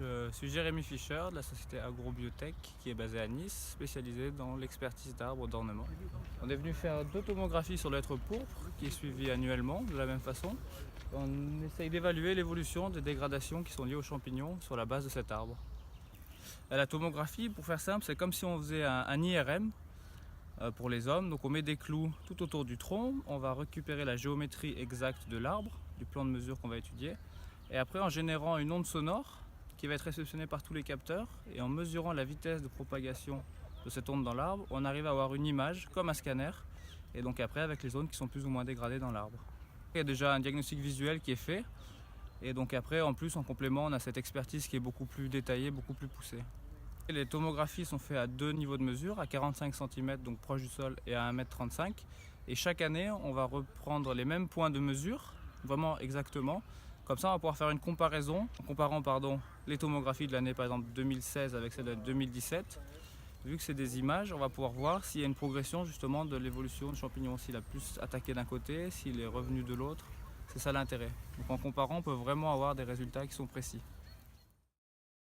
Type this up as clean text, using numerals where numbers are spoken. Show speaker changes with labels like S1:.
S1: Je suis Jérémy Fischer de la société Agrobiotech qui est basée à Nice, spécialisée dans l'expertise d'arbres d'ornement. On est venu faire 2 tomographies sur l'être pourpre qui est suivie annuellement de la même façon. On essaye d'évaluer l'évolution des dégradations qui sont liées aux champignons sur la base de cet arbre. La tomographie, pour faire simple, c'est comme si on faisait un IRM pour les hommes. Donc on met des clous tout autour du tronc, on va récupérer la géométrie exacte de l'arbre, du plan de mesure qu'on va étudier. Et après, en générant une onde sonore qui va être réceptionnée par tous les capteurs et en mesurant la vitesse de propagation de cette onde dans l'arbre, on arrive à avoir une image comme un scanner et donc après avec les zones qui sont plus ou moins dégradées dans l'arbre. Il y a déjà un diagnostic visuel qui est fait et donc après en plus en complément on a cette expertise qui est beaucoup plus détaillée, beaucoup plus poussée. Les tomographies sont faites à 2 niveaux de mesure, à 45 cm donc proche du sol et à 1,35 m et chaque année on va reprendre les mêmes points de mesure, vraiment exactement. Comme ça, on va pouvoir faire une comparaison, en comparant les tomographies de l'année par exemple 2016 avec celle de 2017. Vu que c'est des images, on va pouvoir voir s'il y a une progression justement de l'évolution du champignon, s'il a plus attaqué d'un côté, s'il est revenu de l'autre. C'est ça l'intérêt. Donc en comparant, on peut vraiment avoir des résultats qui sont précis.